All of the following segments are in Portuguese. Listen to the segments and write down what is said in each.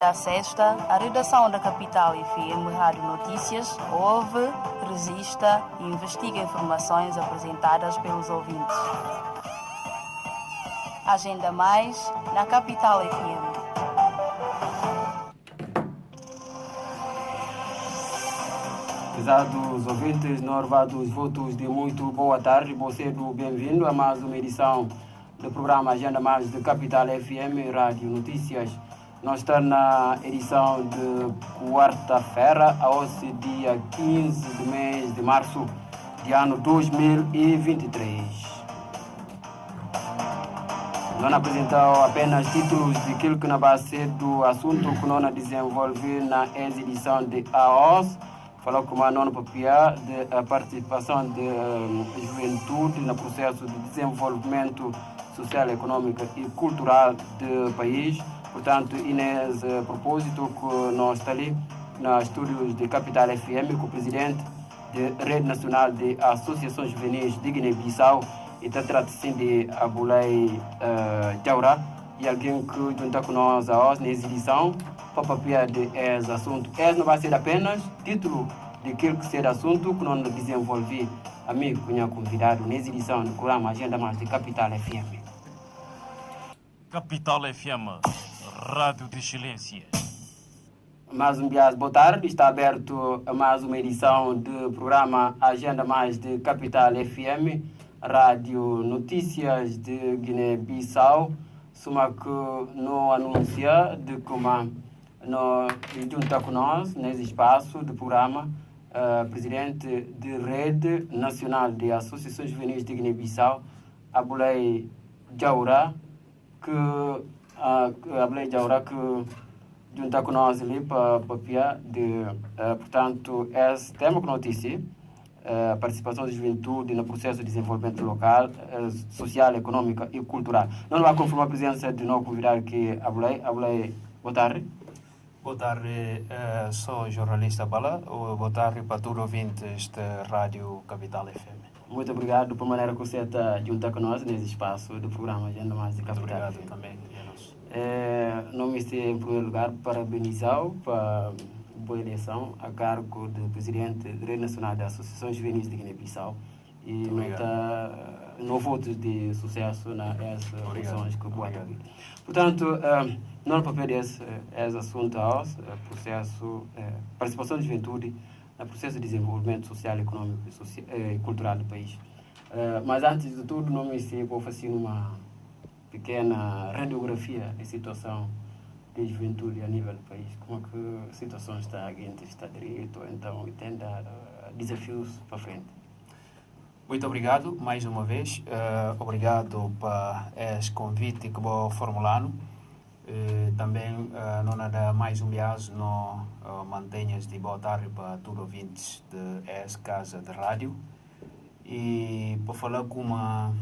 Da sexta, a redação da Capital FM Rádio Notícias ouve, registra e investiga informações apresentadas pelos ouvintes. Agenda mais na Capital FM. Prezados ouvintes, norvados votos de muito boa tarde, bom cedo, bem-vindo a mais uma edição do programa Agenda Mais de Capital FM Rádio Notícias. Nós estamos na edição de quarta-feira, hoje dia 15 do mês de março de ano 2023. Nós apresentamos apenas títulos daquilo que vai ser do assunto que nós desenvolvemos na edição de AOS. Falou com a nona papia da participação da juventude no processo de desenvolvimento social, econômico e cultural do país. Portanto, e nesse propósito que nós estamos ali nos estúdios de Capital FM com o presidente da Rede Nacional de Associações Juvenis de Guiné-Bissau e trata-se de Abulay Jaura e alguém que junta com nós hoje nessa edição para papel de esse assunto. Esse não vai ser apenas título daquilo que será assunto que nós desenvolvemos amigo que nos convidado nessa edição do programa Agenda Mais de Capital FM. Capital FM, Rádio de Excelência. Mais um dia, boa tarde. Está aberto a mais uma edição do programa Agenda Mais de Capital FM, Rádio Notícias de Guiné-Bissau. Suma que não anuncia de como no junta com nós nesse espaço do programa presidente da Rede Nacional de Associações Juvenis de Guiné-Bissau, Abulay Jaura, que junta com nós ali para papel de portanto esse tema que notícia a participação da juventude no processo de desenvolvimento local, social, econômico e cultural. Não vai confirmar a presença de novo convidado que é Abulay, boa tarde. Boa tarde, sou jornalista Bala. Boa tarde para todos os ouvintes da Rádio Capital FM. Muito obrigado por maneira que você está junto com nós nesse espaço do programa Agenda Mais de Capital. Obrigado FM. Também. Não me sei, em primeiro lugar, parabenizá-lo para boa eleição a cargo do presidente da Rede Nacional de Associações Juvenis de Guiné-Bissau e no voto de sucesso nas eleições que boa tarde. Portanto, no papel desse assunto processo participação da juventude no processo de desenvolvimento social, econômico e cultural do país. Mas antes de tudo, não me sei, vou fazer uma pequena radiografia da situação de juventude a nível do país. Como é que a situação está aqui, está direito, então, e tem desafios para frente. Muito obrigado, mais uma vez. Obrigado para esse convite que vou formulando. Também, não nada mais um viés, não mantenhas de boa tarde para todos os ouvintes de essa casa de rádio. E para falar com uma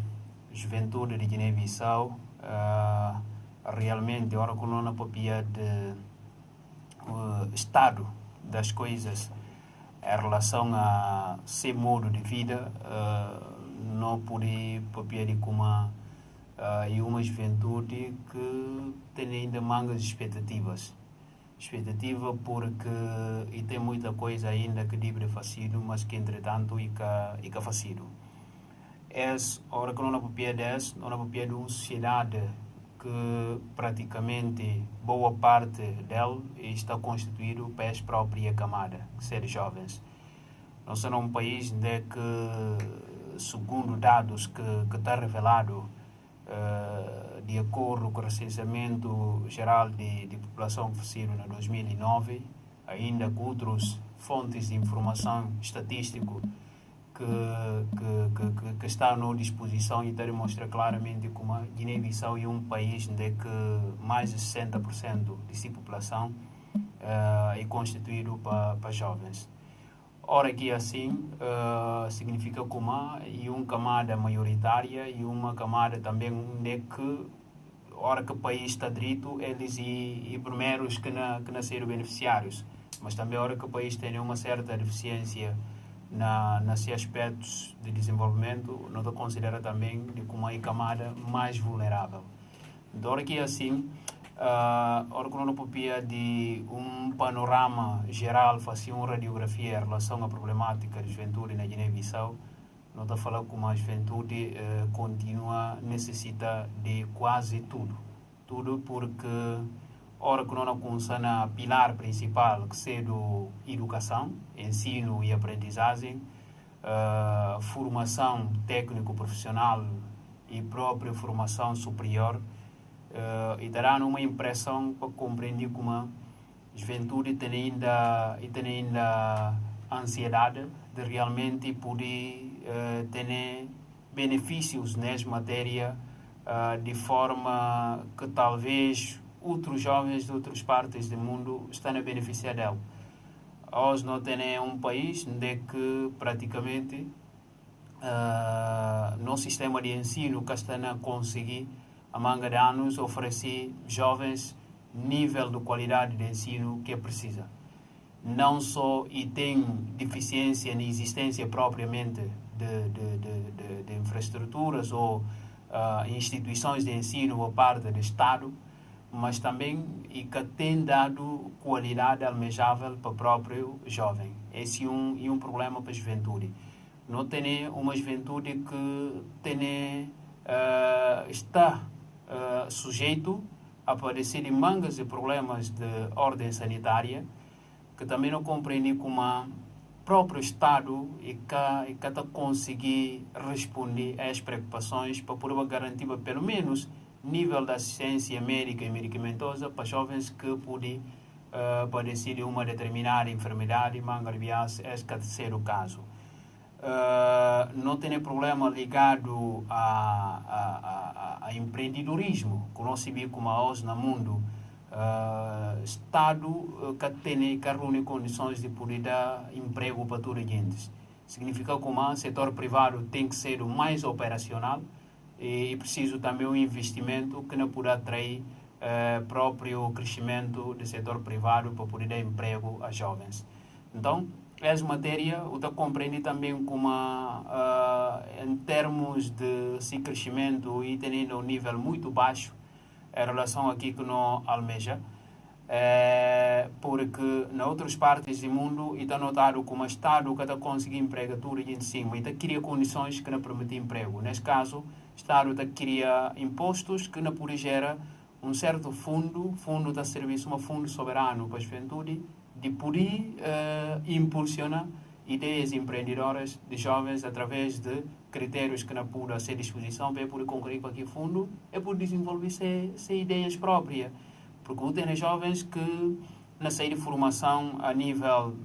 juventude de Guiné-Bissau, realmente, agora que não papia de estado das coisas em relação a seu modo de vida, não poder papia de como e uma juventude que tem ainda mangas expectativas porque e tem muita coisa ainda que deve fazer, mas que entretanto e que fazer. Hora que não papia desse, não papia de uma sociedade que praticamente boa parte dela está constituído para a própria camada, que são os jovens. Nós somos um país onde que, segundo dados que está revelado de acordo com o recenseamento geral de população que foi feito em 2009, ainda com outras fontes de informação estatística que está à disposição e demonstra claramente como a Guiné-Bissau é um país onde que mais de 60% de sua população é constituído para jovens. Ora que assim significa como e uma camada maioritária e uma camada também onde que ora que o país está direito eles e primeiros que nasceram beneficiários, mas também ora que o país tem uma certa deficiência nesses aspectos de desenvolvimento, não considera também de como é a camada mais vulnerável. Então, aqui assim, ora que não popia de panorama geral, fazia uma radiografia em relação à problemática da juventude na Guiné-Bissau, não está falando como a juventude continua necessita de quase tudo porque ora que não começa na pilar principal que é do educação, ensino e aprendizagem, formação técnico-profissional e própria formação superior, e dará uma impressão para compreender como a juventude tem ainda ansiedade de realmente poder ter benefícios nessa matéria de forma que talvez outros jovens de outras partes do mundo estão a beneficiar dela. Hoje não tem um país onde que praticamente no sistema de ensino que está a conseguir a manga de anos oferecer jovens nível de qualidade de ensino que precisa. Não só e tem deficiência na existência propriamente de infraestruturas ou instituições de ensino a parte do Estado, mas também e que tem dado qualidade almejável para o próprio jovem. Esse é um problema para a juventude. Não tem uma juventude que está sujeito a padecer de mangas de problemas de ordem sanitária, que também não compreende como o próprio Estado e que está conseguir responder às preocupações para poder garantir pelo menos nível de assistência médica e medicamentosa para jovens que podem padecer de uma determinada enfermidade, mangarbias, esse que ser o caso. Não tem problema ligado a empreendedorismo, que nós sabemos como hoje no mundo, Estado que reúne condições de poder dar emprego para toda a gente. Significa que o setor privado tem que ser o mais operacional e preciso também um investimento que não poderá atrair próprio crescimento do setor privado para poder dar emprego a jovens. Então, essa matéria eu compreendo também como em termos de crescimento e tendo um nível muito baixo em relação aqui que não almeja, porque em outras partes do mundo está notado como o Estado que está conseguindo emprego tudo em cima e está cria condições que não permitem emprego. Neste caso, o Estado está cria impostos que não pode gerar um certo fundo da serviço, um fundo soberano para a juventude, de poder impulsionar ideias empreendedoras de jovens através de critérios que não podem ser à disposição para poder concorrer com aquele fundo e poder desenvolver suas ideias próprias. Porque tem jovens que na saída de formação a nível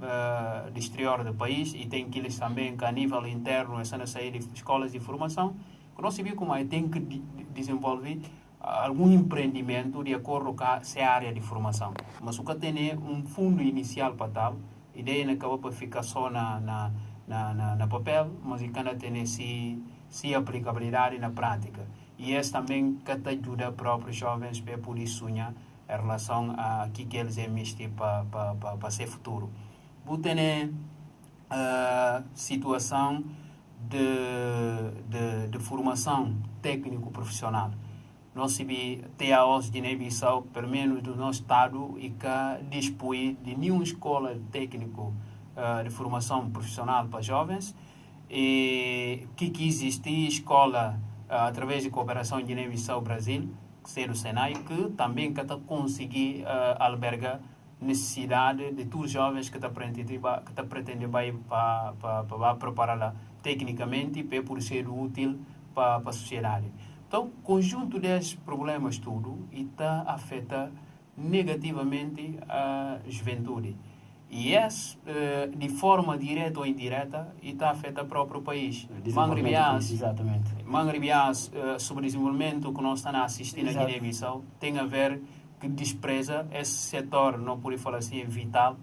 de exterior do país e tem aqueles também que a nível interno estão na saída de escolas de formação, que não sabia como é, tem que desenvolver algum empreendimento de acordo com a área de formação. Mas o que tem é um fundo inicial para tal, a ideia não acaba para ficar só na papel, mas que ainda tem se aplicabilidade na prática. E esse também que ajuda os próprios jovens para poder sonhar em relação a que eles investem para ser futuro. Você tem a situação de formação técnico-profissional. Nós sabemos até a hoje de Guiné-Bissau, pelo menos do nosso estado, e que dispõe de nenhuma escola técnico de formação profissional para jovens, e que existe escola através de cooperação Guiné-Bissau-Brasil, que é o Senai, que também está conseguir albergar necessidade de todos os jovens que estão pretendendo para preparar tecnicamente para poder ser útil para a sociedade. Então, o conjunto desses problemas tudo está afeta negativamente a juventude. E esse, de forma direta ou indireta, está afeta o próprio país. Mangribias, sobre o desenvolvimento que nós estamos a assistir na Guiné-Bissau, tem a ver que despreza esse setor, não pode falar assim, vital,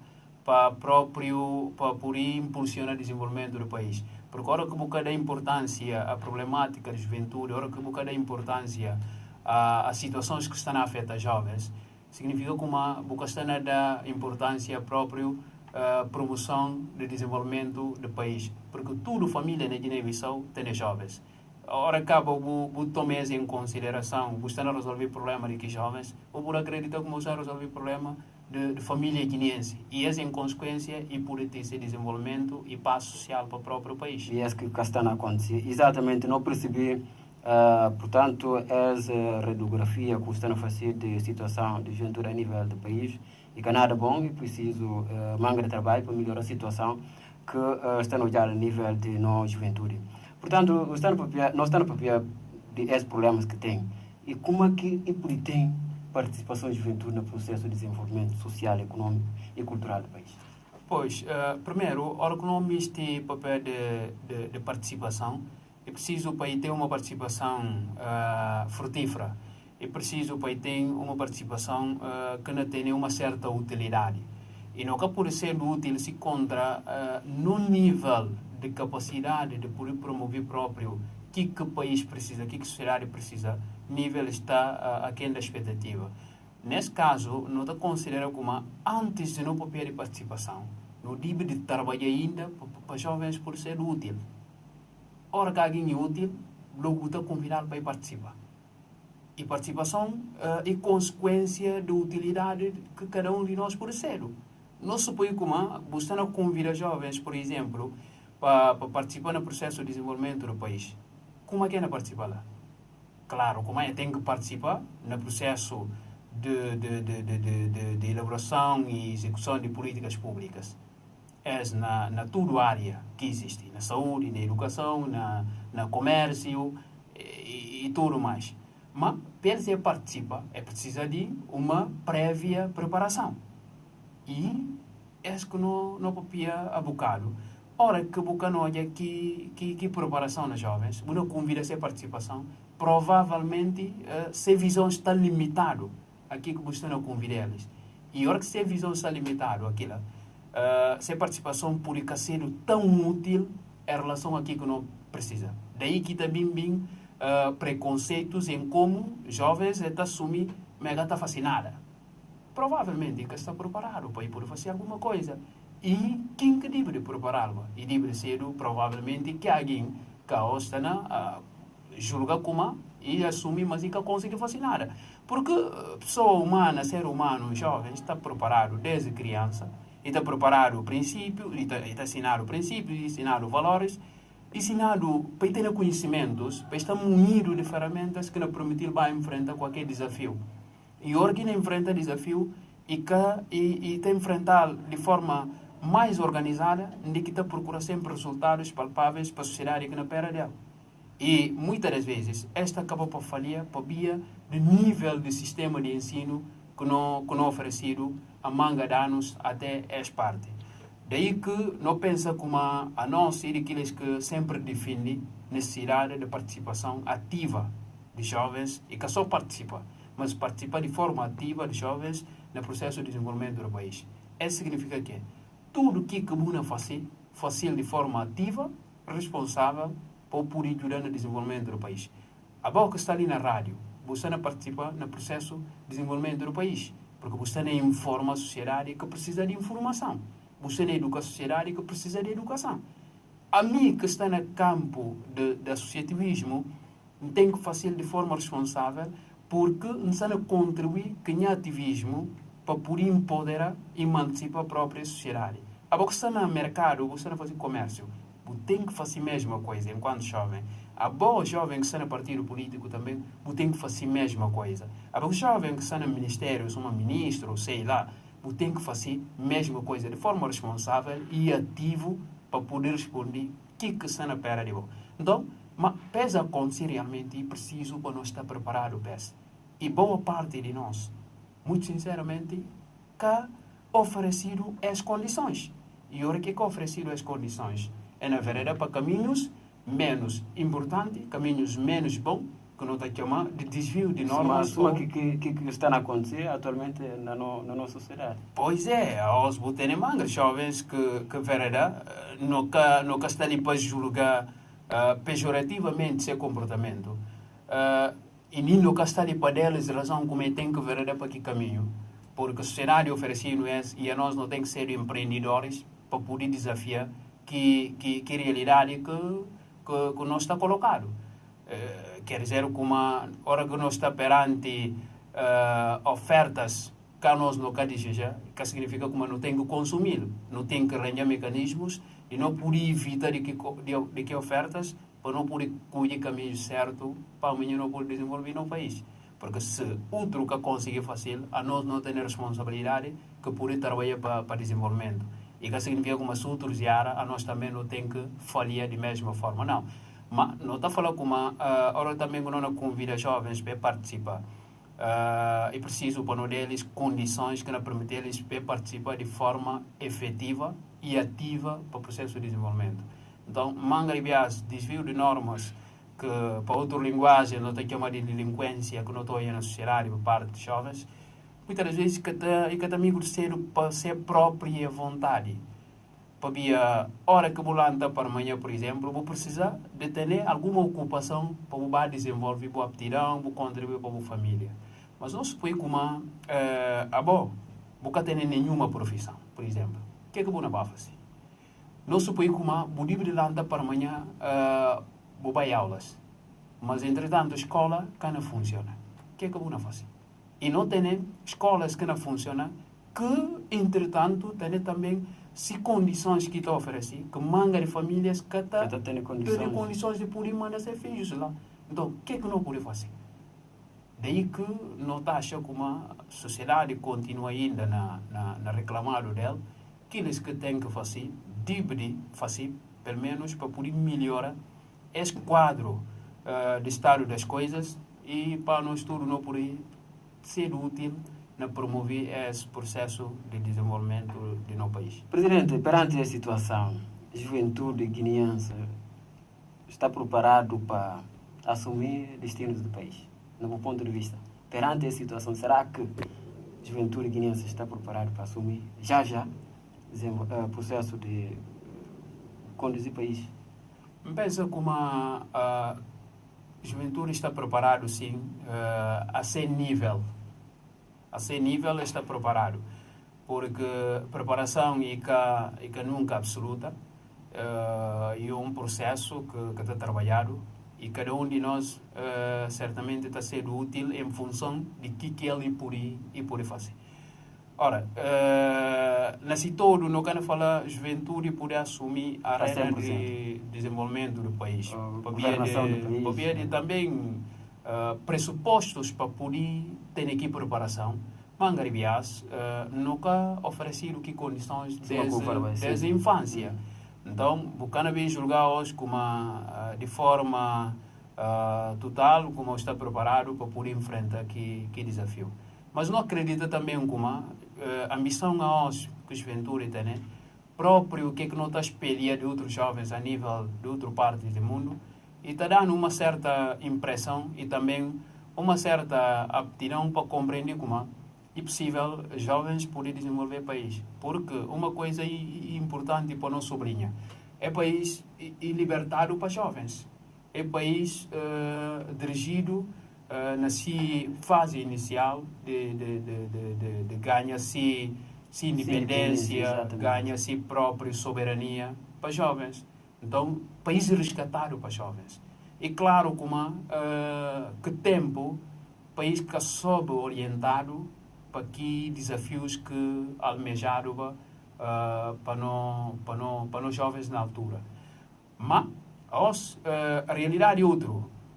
para poder impulsionar o desenvolvimento do país. Porque a hora que você dá importância à problemática da juventude, a hora que você dá importância às situações que estão a afetar jovens, significa que você está a dar importância à própria promoção do desenvolvimento do país. Porque toda família na Guiné-Bissau tem jovens. ora acaba o tomar em consideração, buscando resolver o problema de que jovens, ou por acreditar que você resolver o problema de família guineense. E essa, em consequência, e por ter esse desenvolvimento e paz social para o próprio país. E é isso que está a acontecer. Exatamente, não percebi, portanto, essa radiografia que está a fazer de situação de juventude a nível do país, e que é nada bom, e preciso manga de trabalho para melhorar a situação que está a olhar a nível de nossa juventude. Portanto, nós estamos a papel de esses problemas que tem. E como é que tem participação da juventude no processo de desenvolvimento social, econômico e cultural do país? Pois, primeiro, ora que não existe papel de participação, é preciso para ter uma participação frutífera. É preciso para ter uma participação que não tenha uma certa utilidade. E nunca pode ser útil se contra no nível de capacidade de poder promover próprio o que o país precisa, o que a sociedade precisa, nível está aquém da expectativa. Nesse caso, não está considerado como antes de não papel de participação, no nível de trabalhar ainda para jovens por ser útil. Ora que alguém é útil, logo está convidado para participar. E participação é consequência da utilidade que cada um de nós pode ser. Não se põe como você não convida jovens, por exemplo, para participar no processo de desenvolvimento do país. Como é que é participar lá? Claro, como é tem que participar no processo de elaboração e execução de políticas públicas. É na toda a área que existe, na saúde, na educação, na comércio e tudo mais. Mas, para se participar, é preciso de uma prévia preparação. E é que não papia a bocado. Ora que boca não olha que preparação nos jovens, uma convida a participação, provavelmente se a visão está limitada aqui que você não convida eles. E ora que se a visão está limitada aquilo, se a participação pode ser tão útil em relação a que não precisa. Daí que também preconceitos em como jovens estão assumir mega está fascinada. Provavelmente que está preparado para ir poder fazer alguma coisa. E quem que deve prepará-lo? E deve ser provavelmente que alguém que está julga como e assume, mas que consegue fazer nada. Porque pessoa humana, ser humano, jovem, está preparado desde criança, e está preparado o princípio, e está ensinado princípios, ensinado valores, ensinado para ter conhecimentos, para estar munido de ferramentas que nos permitir enfrentar qualquer desafio. E hora que enfrenta desafio e está enfrentar de forma mais organizada, de que está procura sempre resultados palpáveis para a sociedade que não pera dela. E muitas das vezes esta acaba por falhar por via do nível de sistema de ensino que não oferecido a manga de anos até esta parte. Daí que não pensa como a nós ser aqueles que sempre defendem necessidade de participação ativa de jovens e que só participa, mas participa de forma ativa de jovens no processo de desenvolvimento do país. Isso significa que tudo que a Buna fazer de forma ativa, responsável, para poder ajudar no desenvolvimento do país. A boca está ali na rádio, você não participa no processo de desenvolvimento do país, porque você não informa a sociedade que precisa de informação, você não educa a sociedade que precisa de educação. A mim que está no campo do associativismo, tem que fazer de forma responsável, porque não contribui com o ativismo para poder empoderar e emancipar a própria sociedade. A boca está no mercado, você não faz comércio, você tem que fazer a mesma coisa enquanto jovem. A boa jovem que está no partido político também, você tem que fazer a mesma coisa. A boa jovem que está no ministério, se uma ministro, sei lá, você tem que fazer a mesma coisa de forma responsável e ativo para poder responder o que está na pera de você. Então, mas pesa acontecer realmente e preciso para nós estar preparado para isso. E boa parte de nós, muito sinceramente, que oferecido as condições. E o que é oferecido as condições? É na verdade para caminhos menos importantes, caminhos menos bons, que não está chamando de desvio de normas. Mas o que está a acontecer atualmente na nossa sociedade? Pois é, aos botões mangas, jovens que verdade, não está ali para julgar pejorativamente seu comportamento. E nem no castelo para deles razão como tem que ver para que caminho, porque o cenário oferecido é e a nós não tem que ser empreendedores para poder desafiar que realidade que nós está colocado. quer dizer que uma hora que nós está perante ofertas que nós não quer desejar, que significa que não tem que consumir, não tem que arranjar mecanismos e não pode evitar de que ofertas para não poder colher caminho certo para amanhã não poder desenvolver no país. Porque se outro que conseguir fazer, a nós não tem responsabilidade que poder trabalhar para desenvolvimento. E que significa que se outros áreas, a nós também não tem que falhar de mesma forma, não. Mas não está falando como agora também quando não convida jovens para participar. É preciso para deles condições que não permitem eles participar de forma efetiva e ativa para o processo de desenvolvimento. Então, manga e bias, desvio de normas que para outra linguagem não tem que chamar de delinquência que não estou aí na sociedade por parte de jovens, muitas vezes que também ser para ser própria vontade. Para a hora que vou lá para amanhã, por exemplo, vou precisar de ter alguma ocupação para desenvolver boa aptidão, para contribuir para a família. Mas não se pode como nunca ter nenhuma profissão, por exemplo. O que é que vou fazer? Não se pode como vou livre lá para amanhã, vou para aulas. Mas, entretanto, a escola que não funciona. O que é que vou fazer? E não tem escolas que não funcionam, que, entretanto, tem também se condições que estão oferecendo, que manga de famílias que têm condições de poder mandar seus filhos lá. Então, o que é que não pode fazer? Daí que não está achando que a sociedade continua ainda na reclamado dela, que eles que têm que fazer, deve fazer, pelo menos para poder melhorar esse quadro de estado das coisas e para nós tudo não poder ser útil na promover esse processo de desenvolvimento do nosso país. Presidente, perante a situação, a juventude guineense está preparado para assumir destinos do país? No meu ponto de vista, perante a situação, será que a juventude guineense está preparada para assumir já o processo de conduzir o país? Penso que a juventude está preparada, sim, a ser nível. A ser nível está preparado, porque preparação é que nunca absoluta, é um processo que está trabalhado e cada um de nós certamente está sendo útil em função de que ele pode fazer. Ora, nesse todo, não quero falar juventude poder assumir a arena de desenvolvimento do país. Para também pressupostos para poder ter aqui preparação. Mangaribias nunca oferecido que condições desde a infância. Então, o cannabis julgar hoje como de forma total, como está preparado para poder enfrentar que desafio. Mas não acredita também como a ambição a hoje que a juventude tem, né? Próprio que não está espelhada de outros jovens a nível de outra parte do mundo e está dando uma certa impressão e também uma certa aptidão para compreender como é possível jovens poderem desenvolver o país. Porque uma coisa importante para não sublinhar é país libertado para jovens. É país dirigido na sua fase inicial de ganhar-se independência, ganha-se própria soberania para jovens. Então, país resgatado para jovens. E claro, como que tempo, país que soube orientado para que desafios que almejaram para os jovens na altura. Mas, a realidade é outra.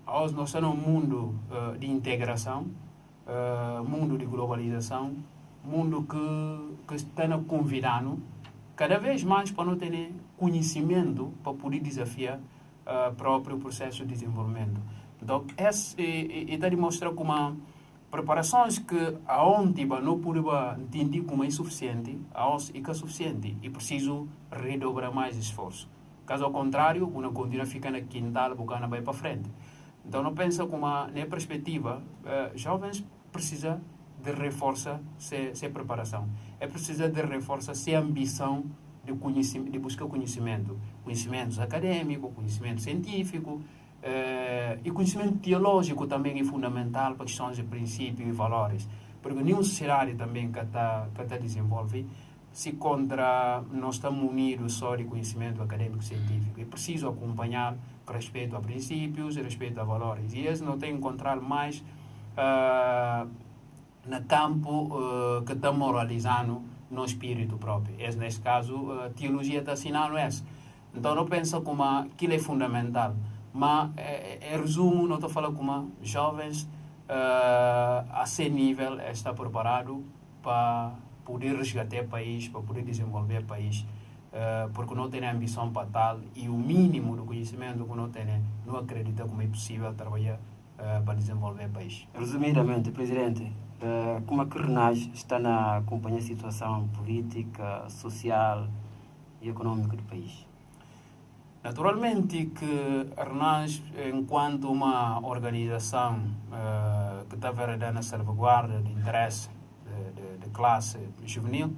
Nós estamos num mundo de integração, mundo de globalização, mundo que está convidando cada vez mais para não ter conhecimento para poder desafiar o próprio processo de desenvolvimento. Então, esse está a mostrar como preparações que aonde não podemos entender como é insuficiente, é que é suficiente e preciso redobrar mais esforço. Caso ao contrário, não continua ficando aqui quintal, bocana vai para frente. Então, não pensa como, na perspectiva, jovens precisam de reforçar essa preparação. É preciso de reforçar essa ambição de buscar conhecimento. Conhecimentos acadêmicos, conhecimento científico, e conhecimento teológico também é fundamental para questões de princípios e valores. Porque nenhuma sociedade também que está desenvolve se contra nós estamos unidos só de conhecimento acadêmico-científico. É preciso acompanhar com respeito a princípios e respeito a valores. E esse não tem que encontrar mais no campo que está moralizando no espírito próprio. Esse, neste caso, a teologia está assinando isso. Então, não penso como aquilo é fundamental. Mas, em resumo, não estou falando como jovens a ser nível está preparado para poder resgatar o país, para poder desenvolver o país, porque não tem ambição para tal e o mínimo do conhecimento que não tem, não acredita como é possível trabalhar para desenvolver o país. Resumidamente, Presidente, como é que RENAGE está a acompanhar a situação política, social e econômica do país? Naturalmente que a RENAGE, enquanto uma organização que está a na salvaguarda de interesse de classe juvenil,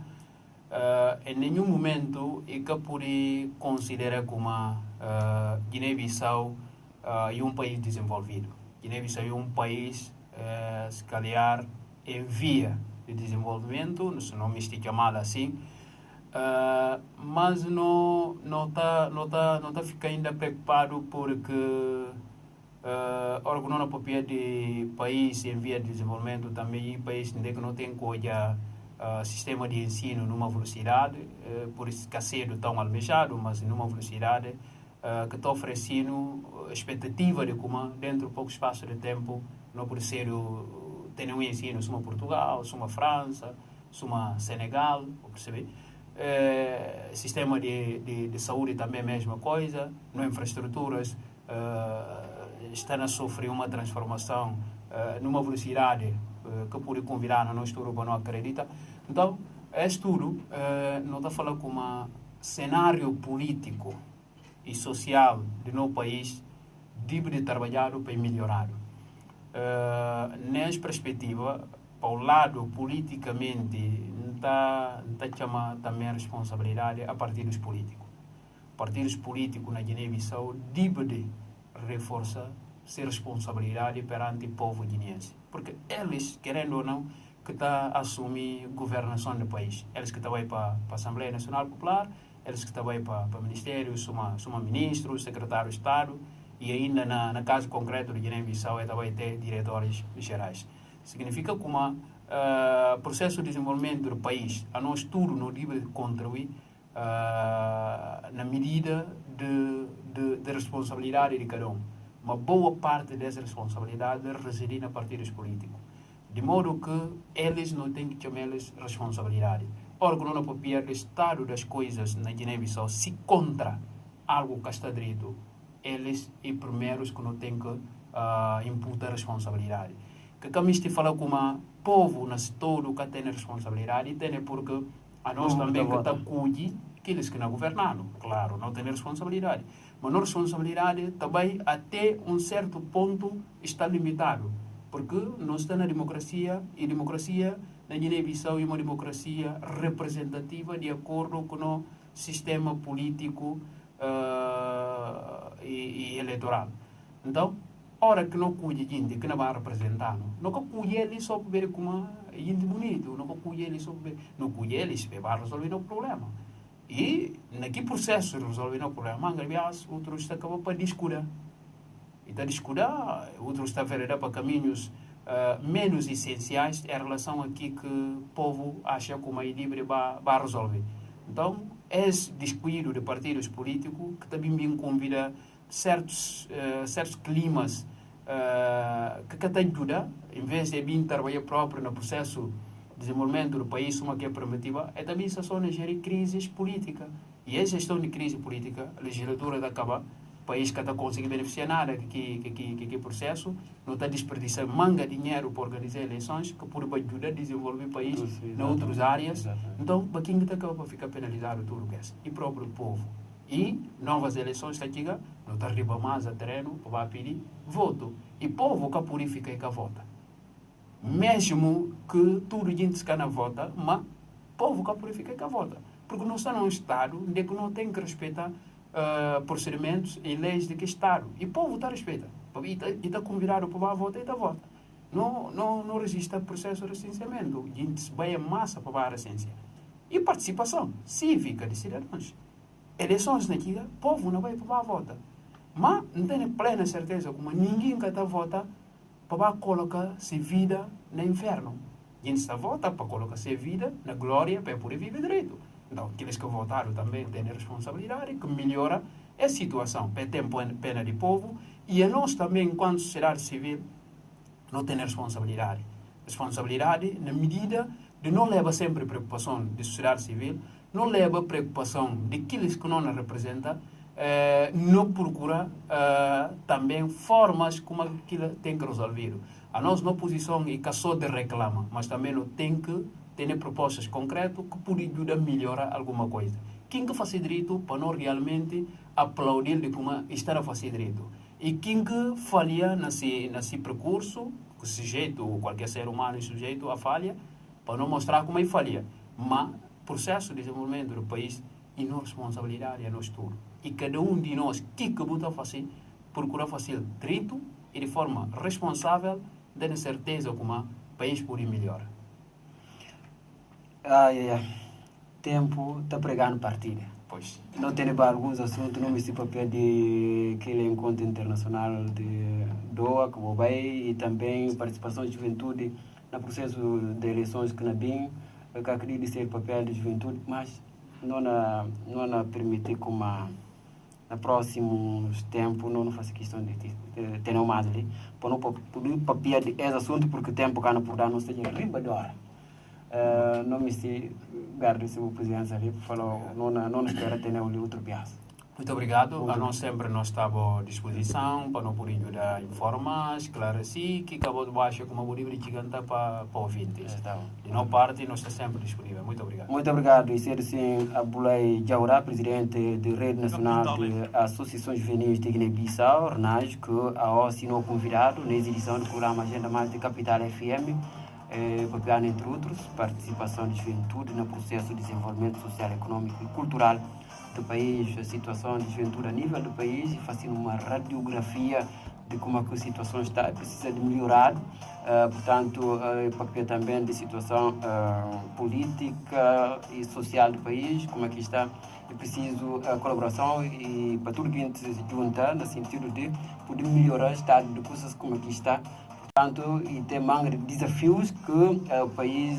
em nenhum momento é que pode considerar como Guiné-Bissau é um país desenvolvido. Guiné-Bissau é um país, se calhar, em via de desenvolvimento, não me estica mal assim, mas não está ficando ainda preocupado porque órgão não papel de país em via de desenvolvimento também é país que não tem coisa sistema de ensino numa velocidade por escassez tão almejado, mas numa velocidade que está oferecendo expectativa de como dentro de pouco espaço de tempo não pode ser ter um ensino suma Portugal, suma França, suma Senegal, perceber? Sistema de saúde também é a mesma coisa, não infraestruturas está a sofrer uma transformação numa velocidade que pode convidar a nós tudo para não acreditar. Então, é tudo não está falando como um cenário político e social do nosso país deve de trabalhar para melhorar. Nessa perspectiva, para o lado politicamente, está chama também a responsabilidade a partidos políticos. Partidos políticos na Guiné-Bissau devem de reforçar sua responsabilidade perante o povo guineense. Porque eles, querendo ou não, que está a assumir governação do país. Eles que estão aí para a Assembleia Nacional Popular, eles que estão aí para o Ministério, são ministros, secretário de Estado, e ainda na caso concreto de Guiné-Bissau, também ter diretores gerais. Significa que o processo de desenvolvimento do país, a nós tudo não deve contribuir na medida de responsabilidade de cada um. Uma boa parte dessa responsabilidade reside na partidos políticos. De modo que eles não têm que chamar eles responsabilidade. Ora, quando não papel o estado das coisas na Guiné-Bissau se contra algo que está direito, eles e primeiros que não têm que imputar responsabilidade. Que como este fala como o povo nas todo que tem responsabilidade, tem porque a nós também que está cuide aqueles que não governaram, claro, não tem responsabilidade. Mas a responsabilidade também até um certo ponto está limitado, porque nós estamos na democracia e a democracia na Guiné-Bissau é uma democracia representativa de acordo com o sistema político e eleitoral. Então, hora que não cuide gente que não vai representar, não cuide ele só para ver como é gente bonito, não cuide ele só para ver, não cuide ele se vai resolver o problema. E naquele processo de resolver o problema, outros estão acabando para discutir. E está a discutir, outros estão a ver para caminhos menos essenciais em relação a que o povo acha que uma livre vai resolver. Então, esse descuido de partidos políticos que também convida certos climas que te ajuda, em vez de vir trabalhar próprio no processo de desenvolvimento do país, uma que é primitiva, é também só gerir crises políticas. E a gestão de crise política, a legislatura da acaba, o país que está conseguindo beneficiar nada que processo, não está desperdiçando manga dinheiro para organizar eleições, que pode ajudar a desenvolver o país em outras áreas. Então, para quem está acaba para ficar penalizado tudo o que é. E o próprio povo. E novas eleições está chegando, não está arriba mais a terreno para pedir voto. E o povo que purifica e que vota. Mesmo que tudo gente está na vota, mas o povo que purifica e que vota. Porque não está num Estado onde não tem que respeitar procedimentos e leis de que Estado. E o povo está a respeitar. E está convidado para votar e está vota. Não resiste ao processo de recenseamento. A gente vai a massa para a recência. e participação cívica de cidadãos. Eleições aqui, o povo não vai para votar. Mas não tem plena certeza como ninguém que está vota para colocar sua vida no inferno. Quem está vota para colocar sua vida na glória para poder viver direito. Então, aqueles que votaram também têm responsabilidade que melhora a situação para ter pena de povo e a nós também, enquanto sociedade civil, não tem responsabilidade. Responsabilidade na medida de não levar sempre preocupação de sociedade civil, não leva preocupação de aqueles que não nos representam, não procura também formas como aquilo tem que resolver. A nós na oposição e que só de reclama, mas também não tem que ter propostas concretas que podem ajudar a melhorar alguma coisa. Quem que faz direito para não realmente aplaudir de como está a fazer direito. E quem que falha nesse percurso, o sujeito, qualquer ser humano é sujeito a falha, para não mostrar como é falha. Mas o processo de desenvolvimento do país e nossa responsabilidade é nosso tudo. E cada um de nós, que pode fazer, procura fazer direito e de forma responsável, dando certeza como o país pode melhorar. Tempo está pregando partida. Pois. Não tem alguns assuntos, não me se papel de aquele encontro internacional de Doha, que vai, e também participação de juventude no processo de eleições que na BIM, que acredito ser papel de juventude, mas não permitir como nos próximos tempos não faça questão de ter mais ali, para não poder papel de esse assunto, porque o tempo que não por dar não seja riba de hora. Não me se guarde se o presidente ali falou, não espera ter nenhum outro bias. Muito obrigado. A nós sempre nós estamos à disposição para não poder ajudar a informar, esclarecer, que acabou de baixo como o livro gigante para ouvintes. De nossa parte, nós estamos sempre disponíveis. Muito obrigado. Muito obrigado. E ser sim Abdoulaye Diawara, presidente da Rede Nacional de Associações Juvenis de Guiné-Bissau, RNAJ, que assinou convidado na edição do programa Agenda Mais de Capital FM. Papel, entre outros, participação de juventude no processo de desenvolvimento social, econômico e cultural do país, a situação de juventude a nível do país, e fazendo uma radiografia de como a situação está, precisa de melhorar, portanto, papel também de situação política e social do país, como é que está, é preciso colaboração e para tudo que a gente se junta, no sentido de poder melhorar o estado de coisas como é que está. Portanto, e tem manga de desafios que o país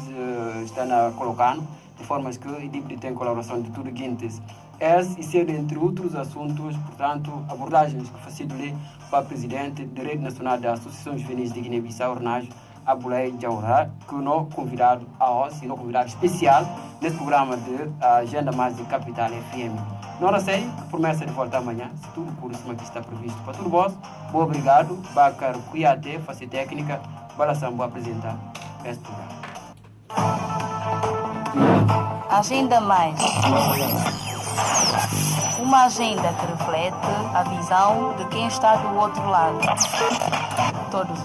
está colocando, de formas que o tipo de tem colaboração de tudo guintes. Esse e ser entre outros assuntos, portanto, abordagens que facilitam para o presidente da Rede Nacional da Associação Juvenis de Guiné-Bissau, RNAJ, Abdoulaye Diawara, que não convidado a nós, e não convidado especial nesse programa de Agenda Mais de Capital FM. Não sei, promessa de volta amanhã, se tudo curso que está previsto para tudo vós. Bom, obrigado. Bacar Cuiate, face técnica, Balasambo apresentar este programa. Agenda Mais. Uma agenda que reflete a visão de quem está do outro lado. Todos